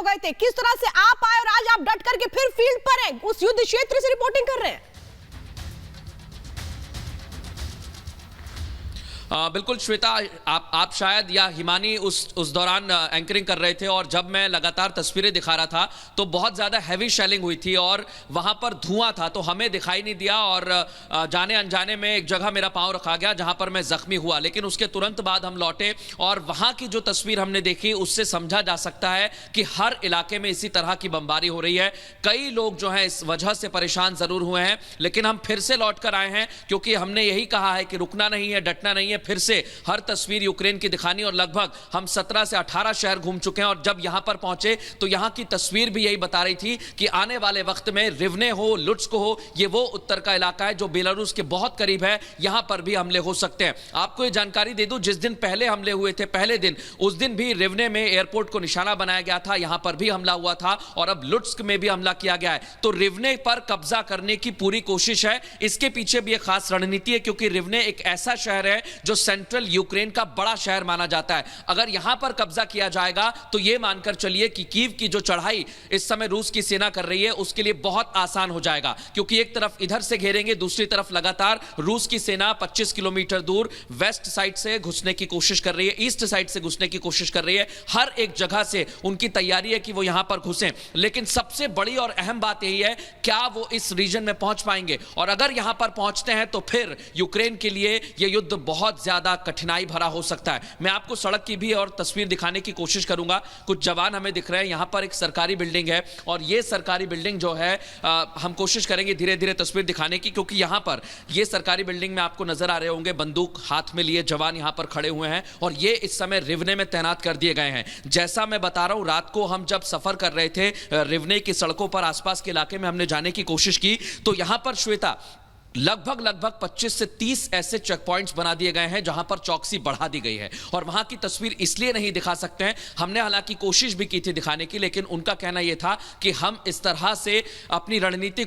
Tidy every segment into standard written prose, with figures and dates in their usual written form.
हो गए थे, किस तरह से आप आए और आज आप डट करके फिर फील्ड पर हैं, उस युद्ध क्षेत्र से रिपोर्टिंग कर रहे हैं? बिल्कुल श्वेता, आप शायद या हिमानी उस दौरान एंकरिंग कर रहे थे और जब मैं लगातार तस्वीरें दिखा रहा था तो बहुत ज़्यादा हैवी शेलिंग हुई थी और वहाँ पर धुआं था, तो हमें दिखाई नहीं दिया और जाने अनजाने में एक जगह मेरा पाँव रखा गया जहाँ पर मैं जख्मी हुआ। लेकिन उसके तुरंत बाद हम लौटे और वहाँ की जो तस्वीर हमने देखी उससे समझा जा सकता है कि हर इलाके में इसी तरह की बमबारी हो रही है। कई लोग जो हैं इस वजह से परेशान ज़रूर हुए हैं, लेकिन हम फिर से लौट कर आए हैं क्योंकि हमने यही कहा है कि रुकना नहीं है, डटना नहीं है। फिर से हर तस्वीर यूक्रेन की दिखानी और लगभग हम 17 से 18 शहर घूम चुके हैं और जब यहां पर पहुंचे तो यहां की तस्वीर भी यही बता रही थी कि आने वाले वक्त में रिवने हो, लुट्स्क हो, ये वो उत्तर का इलाका है जो बेलारूस के बहुत करीब है, यहां पर भी हमले हो सकते हैं। आपको ये जानकारी दे दूं, जिस दिन पहले हमले हुए थे, पहले दिन, उस दिन भी रिवने में एयरपोर्ट को निशाना बनाया गया था, यहां पर भी हमला हुआ था और अब लुट्स्क में भी हमला किया गया है। तो रिवने पर कब्जा करने की पूरी कोशिश है। इसके पीछे भी एक खास रणनीति है क्योंकि रिवने एक ऐसा शहर है जो सेंट्रल यूक्रेन का बड़ा शहर माना जाता है। अगर यहां पर कब्जा किया जाएगा तो यह मानकर चलिए कि कीव की जो चढ़ाई इस समय रूस की सेना कर रही है उसके लिए बहुत आसान हो जाएगा, क्योंकि एक तरफ इधर से घेरेंगे, दूसरी तरफ लगातार रूस की सेना 25 किलोमीटर दूर वेस्ट साइड से घुसने की कोशिश कर रही है, ईस्ट साइड से घुसने की कोशिश कर रही है। हर एक जगह से उनकी तैयारी है कि वो यहां पर घुसें, लेकिन सबसे बड़ी और अहम बात यही है क्या वो इस रीजन में पहुंच पाएंगे, और अगर यहां पर पहुंचते हैं तो फिर यूक्रेन के लिए यह युद्ध बहुत ज्यादा कठिनाई भरा हो सकता है। मैं आपको सड़क की भी और तस्वीर दिखाने की कोशिश करूंगा। कुछ जवान हमें दिख रहे हैं, यहां पर एक सरकारी बिल्डिंग है और यह सरकारी बिल्डिंग जो है हम कोशिश करेंगे धीरे धीरे तस्वीर दिखाने की, क्योंकि यहां पर यह सरकारी बिल्डिंग में आपको नजर आ रहे होंगे बंदूक हाथ में लिए जवान यहां पर खड़े हुए हैं और ये इस समय रिवने में तैनात कर दिए गए हैं। जैसा मैं बता रहा हूं, रात को हम जब सफर कर रहे थे रिवने की सड़कों पर, आसपास के इलाके में हमने जाने की कोशिश की तो यहां पर श्वेता लगभग 25 से 30 ऐसे चेक पॉइंट्स बना दिए गए हैं जहां पर चौकसी बढ़ा दी गई है और वहां की तस्वीर इसलिए नहीं दिखा सकते हैं, हमने हालांकि कोशिश भी की थी दिखाने की, लेकिन उनका कहना यह था कि हम इस तरह से अपनी रणनीति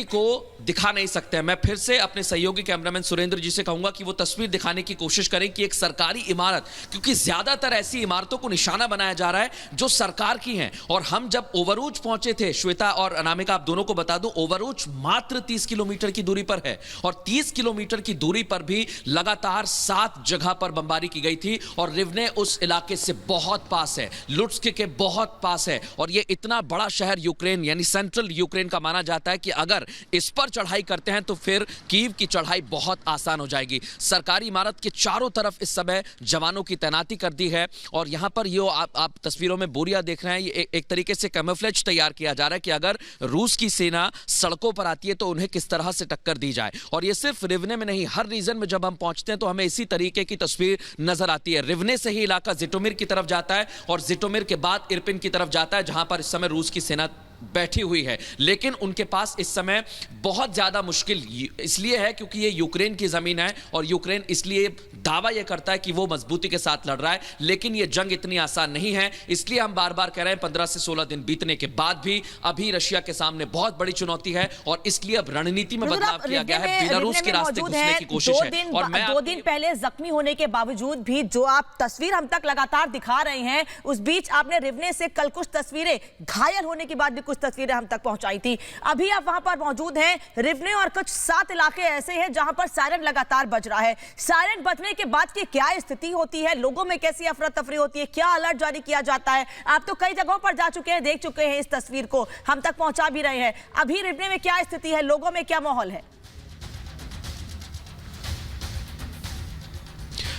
को दिखा नहीं सकते हैं। मैं फिर से अपने सहयोगी कैमरामैन सुरेंद्र जी से कहूंगा कि वो तस्वीर दिखाने की कोशिश करें कि एक सरकारी इमारत, क्योंकि ज्यादातर ऐसी इमारतों को निशाना बनाया जा रहा है जो सरकार की हैं, और हम जब ओवरूच पहुंचे थे, श्वेता और अनामिका आप दोनों को बता दूं, ओवरूच मात्र 30 किलोमीटर की दूरी पर है और 30 किलोमीटर की दूरी पर भी लगातार 7 जगह पर बमबारी की गई थी और रिवने उस इलाके से बहुत पास है, लुट्स्क के बहुत पास है और यह इतना बड़ा शहर यूक्रेन यानी सेंट्रल यूक्रेन का माना जाता है कि अगर इस पर चढ़ाई करते हैं तो फिर कीव की चढ़ाई बहुत आसान हो जाएगी। सरकारी इमारत के चारों तरफ इस समय जवानों की तैनाती कर दी है और यहां पर ये आप तस्वीरों में बोरिया देख रहे हैं, ये एक तरीके से कैमोफ्लेज तैयार किया जा रहा है कि अगर रूस की सेना सड़कों पर आती है तो उन्हें किस तरह से टक्कर दी जाए। और ये सिर्फ रिवने में नहीं, हर रीजन में जब हम पहुंचते हैं तो हमें इसी तरीके की तस्वीर नजर आती है। रिवने से ही इलाका जिटोमिर की तरफ जाता है और जिटोमिर के बाद इरपिन की तरफ जाता है जहां पर इस समय रूस की सेना बैठी हुई है, लेकिन उनके पास इस समय बहुत ज्यादा मुश्किल इसलिए है क्योंकि ये यूक्रेन की जमीन है और यूक्रेन इसलिए दावा यह करता है कि वो मजबूती के साथ लड़ रहा है, लेकिन ये जंग इतनी आसान नहीं है। इसलिए हम बार बार कह रहे हैं 15 से 16 दिन बीतने के बाद भी अभी रशिया के सामने बहुत बड़ी चुनौती है और इसलिए अब रणनीति में बदलाव किया गया है, बेलारूस के रास्ते घुसने की कोशिश है। और मैं 2 दिन पहले जख्मी होने के बावजूद भी जो आप तस्वीर हम तक लगातार दिखा रहे हैं, उस बीच आपने रिवने से कल कुछ तस्वीरें, घायल होने के बाद भी कुछ तस्वीरें हम तक पहुंचाई थी। अभी आप वहां पर मौजूद हैं रिवने और कुछ 7 इलाके ऐसे हैं जहां पर सायरन लगातार बज रहा है। सायरन बजने के बाद की क्या स्थिति होती है, लोगों में कैसी अफरा तफरी होती है, क्या अलर्ट जारी किया जाता है? आप तो कई जगहों पर जा चुके हैं, देख चुके हैं, इस तस्वीर को हम तक पहुंचा भी रहे हैं। अभी रिवने में क्या स्थिति है, लोगों में क्या माहौल है?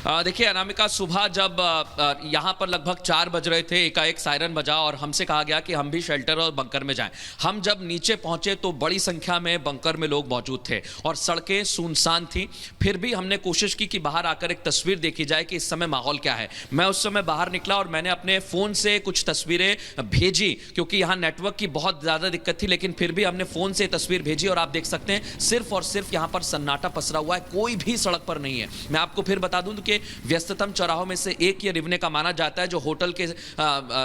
देखिए अनामिका, सुबह जब यहाँ पर लगभग 4 बज रहे थे एकाएक सायरन बजा और हमसे कहा गया कि हम भी शेल्टर और बंकर में जाएं। हम जब नीचे पहुंचे तो बड़ी संख्या में बंकर में लोग मौजूद थे और सड़कें सुनसान थी। फिर भी हमने कोशिश की कि बाहर आकर एक तस्वीर देखी जाए कि इस समय माहौल क्या है। मैं उस समय बाहर निकला और मैंने अपने फ़ोन से कुछ तस्वीरें भेजी क्योंकि यहाँ नेटवर्क की बहुत ज़्यादा दिक्कत थी, लेकिन फिर भी हमने फ़ोन से तस्वीर भेजी और आप देख सकते हैं सिर्फ और सिर्फ यहाँ पर सन्नाटा पसरा हुआ है, कोई भी सड़क पर नहीं है। मैं आपको फिर बता दूँ कि के व्यस्ततम चौराहों में से एक ये रिवने का माना जाता है। जो होटल के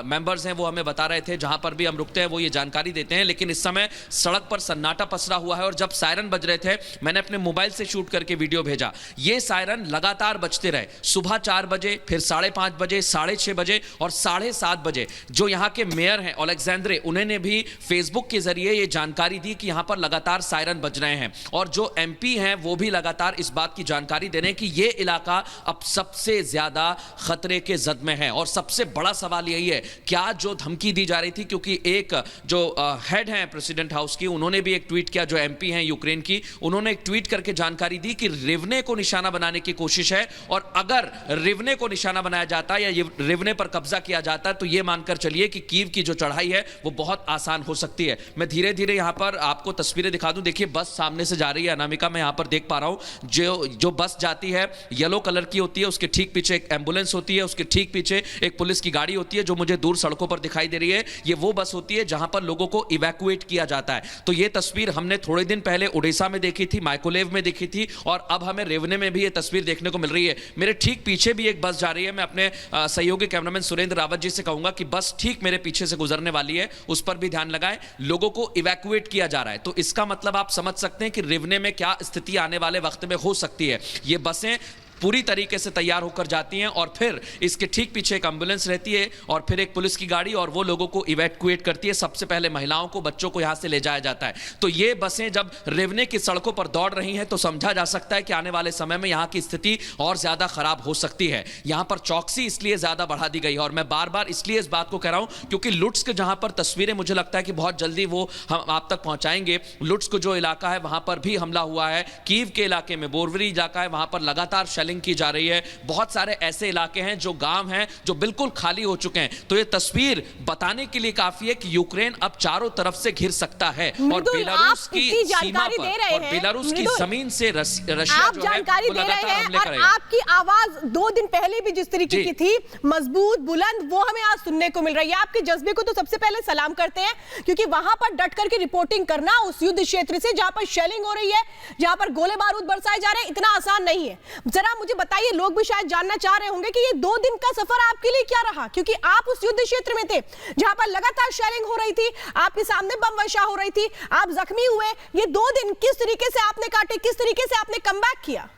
मेंबर्स हैं वो हमें बता रहे थे, जहां पर भी हम रुकते हैं वो ये जानकारी देते हैं। लेकिन इस समय सड़क पर सन्नाटा पसरा हुआ है और जब सायरन बज रहे थे, मैंने अपने मोबाइल से शूट करके वीडियो भेजा। ये सायरन लगातार बजते रहे, सुबह 4 बजे, फिर 5:30 बजे, 6:30 बजे और 7:30 बजे। जो यहाँ के मेयर हैं ओलेक्जेंड्रे, उन्होंने भी फेसबुक के जरिए ये जानकारी दी कि यहाँ पर लगातार सायरन बज रहे हैं। और जो एमपी हैं वो भी लगातार इस बात की जानकारी दे रहे हैं कि ये इलाका अब सबसे ज्यादा खतरे के जद में है। और सबसे बड़ा सवाल यही है, क्या जो धमकी दी जा रही थी, क्योंकि एक जो हेड हैं प्रेसिडेंट हाउस की, उन्होंने भी एक ट्वीट किया, जो एमपी हैं यूक्रेन की, उन्होंने एक ट्वीट करके जानकारी दी कि रिवने को निशाना बनाने की कोशिश है। और अगर रिवने को निशाना बनाया जाता है या रिवने पर कब्जा किया जाता है तो यह मानकर चलिए कि कीव की जो चढ़ाई है वो बहुत आसान हो सकती है। मैं धीरे धीरे यहां पर आपको तस्वीरें दिखा दूं। देखिए बस सामने से जा रही है, अनामिका मैं यहां पर देख पा रहा हूं। जो बस जाती है येलो कलर की होती है, उसके ठीक पीछे एक एम्बुलेंस होती है, उसके ठीक पीछे एक पुलिस की गाड़ी होती है जो मुझे दूर सड़कों पर दिखाई दे रही है। ये वो बस होती है जहां पर लोगों को इवैक्यूएट किया जाता है। तो ये तस्वीर हमने थोड़े दिन पहले उड़ीसा में देखी थी, माइकोलेव में देखी थी, और अब हमें रिवने में भी ये तस्वीर देखने को मिल रही है। मेरे ठीक पीछे भी एक बस जा रही है। मैं अपने सहयोगी कैमरामैन सुरेंद्र रावत जी से कहूंगा कि बस ठीक मेरे पीछे से गुजरने वाली है, उस पर भी ध्यान लगाएं। लोगों को इवैक्यूएट किया जा रहा है, तो इसका मतलब आप समझ सकते हैं कि रिवने में क्या स्थिति आने वाले वक्त में हो सकती है। ये बसें पूरी तरीके से तैयार होकर जाती हैं और फिर इसके ठीक पीछे एक एम्बुलेंस रहती है और फिर एक पुलिस की गाड़ी, और वो लोगों को इवैक्यूएट करती है। सबसे पहले महिलाओं को, बच्चों को यहां से ले जाया जाता है। तो ये बसें जब रिवने की सड़कों पर दौड़ रही हैं तो समझा जा सकता है कि आने वाले समय में यहां की स्थिति और ज्यादा खराब हो सकती है। यहां पर चौकसी इसलिए ज्यादा बढ़ा दी गई है, और मैं बार बार इसलिए इस बात को कह रहा हूं क्योंकि लुट्स के जहां पर तस्वीरें मुझे लगता है कि बहुत जल्दी वो हम आप तक पहुंचाएंगे। लुट्स को जो इलाका है वहां पर भी हमला हुआ है। कीव के इलाके में बोरवरी इलाका है, वहां पर लगातार शेलिंग की जा रही है। बहुत सारे ऐसे इलाके हैं, जो गांव हैं, जो बिल्कुल खाली हो चुके हैं। तो ये तस्वीर बताने के लिए काफी है कि यूक्रेन अब चारों तरफ से घिर सकता है और बेलारूस की सीमा पर और बेलारूस की जमीन से रशिया जो है वो लगातार हमले करेगा। आपकी आवाज 2 दिन पहले भी जिस तरीके की थी, मजबूत, बुलंद, वो हमें आज सुनने को मिल रही है। आपके जज्बे को तो सबसे पहले सलाम करते हैं, क्योंकि वहां पर डट करके रिपोर्टिंग करना उस युद्ध क्षेत्र से जहां पर शेलिंग हो रही है, जहां पर गोले बारूद बरसाए जा रहे हैं, इतना आसान नहीं है। जरा मुझे बताइए, लोग भी शायद जानना चाह रहे होंगे कि ये 2 दिन का सफर आपके लिए क्या रहा, क्योंकि आप उस युद्ध क्षेत्र में थे जहां पर लगातार शेलिंग हो रही थी, आपके सामने बम वर्षा हो रही थी, आप जख्मी हुए। ये 2 दिन किस तरीके से आपने काटे, किस तरीके से आपने कमबैक किया?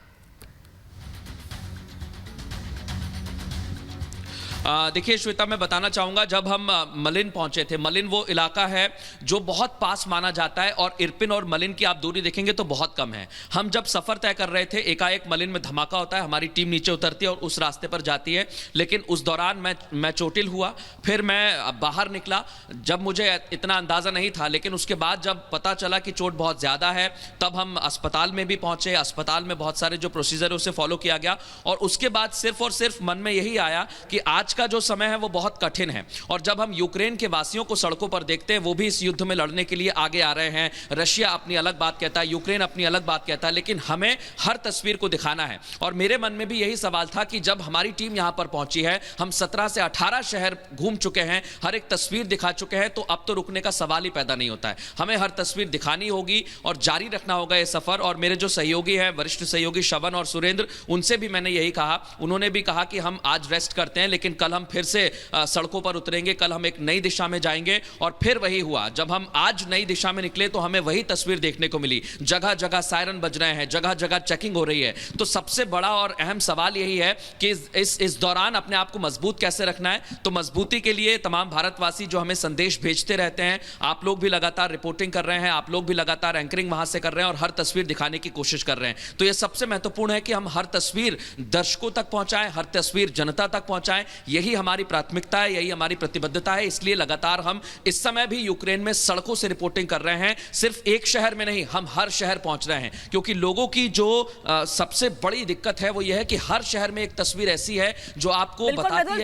देखिए श्वेता, मैं बताना चाहूंगा, जब हम मलिन पहुंचे थे, मलिन वो इलाका है जो बहुत पास माना जाता है और इरपिन और मलिन की आप दूरी देखेंगे तो बहुत कम है। हम जब सफर तय कर रहे थे, एकाएक मलिन में धमाका होता है, हमारी टीम नीचे उतरती है और उस रास्ते पर जाती है। लेकिन उस दौरान मैं चोटिल हुआ, फिर मैं बाहर निकला। जब मुझे इतना अंदाजा नहीं था, लेकिन उसके बाद जब पता चला कि चोट बहुत ज्यादा है, तब हम अस्पताल में भी पहुंचे। अस्पताल में बहुत सारे जो प्रोसीजर है उसे फॉलो किया गया, और उसके बाद सिर्फ और सिर्फ मन में यही आया कि आज का जो समय है वो बहुत कठिन है। और जब हम यूक्रेन के वासियों को सड़कों पर देखते हैं, वो भी इस युद्ध में लड़ने के लिए आगे आ रहे हैं। रशिया अपनी अलग बात कहता है, यूक्रेन अपनी अलग बात कहता है, लेकिन हमें हर तस्वीर को दिखाना है। और मेरे मन में भी यही सवाल था कि जब हमारी टीम यहां पर पहुंची है, हम 17 से 18 शहर घूम चुके हैं, हर एक तस्वीर दिखा चुके हैं, तो अब तो रुकने का सवाल ही पैदा नहीं होता है। हमें हर तस्वीर दिखानी होगी और जारी रखना होगा ये सफर। और मेरे जो सहयोगी हैं, वरिष्ठ सहयोगी शवन और सुरेंद्र, उनसे भी मैंने यही कहा। उन्होंने भी कहा कि हम आज रेस्ट करते हैं, लेकिन कल हम फिर से सड़कों पर उतरेंगे, कल हम एक नई दिशा में जाएंगे। और फिर वही हुआ, जब हम आज नई दिशा में निकले तो हमें वही तस्वीर देखने को मिली। जगह जगह सायरन बज रहे हैं, जगह जगह चेकिंग हो रही है। तो सबसे बड़ा और अहम सवाल यही है कि इस दौरान अपने आप को मजबूत कैसे रखना है। तो मजबूती के लिए तमाम भारतवासी जो हमें संदेश भेजते रहते हैं, आप लोग भी लगातार रिपोर्टिंग कर रहे हैं, आप लोग भी लगातार एंकरिंग वहां से कर रहे हैं और हर तस्वीर दिखाने की कोशिश कर रहे हैं। तो यह सबसे महत्वपूर्ण है कि हम हर तस्वीर दर्शकों तक पहुंचाएं, हर तस्वीर जनता तक पहुंचाएं। यही हमारी प्राथमिकता है, यही हमारी प्रतिबद्धता है। इसलिए लगातार हम इस समय भी यूक्रेन में सड़कों से रिपोर्टिंग कर रहे हैं। सिर्फ एक शहर में नहीं, हम हर शहर पहुंच रहे हैं, क्योंकि लोगों की जो सबसे बड़ी दिक्कत है वो यह है कि हर शहर में एक तस्वीर ऐसी है जो आपको बताती है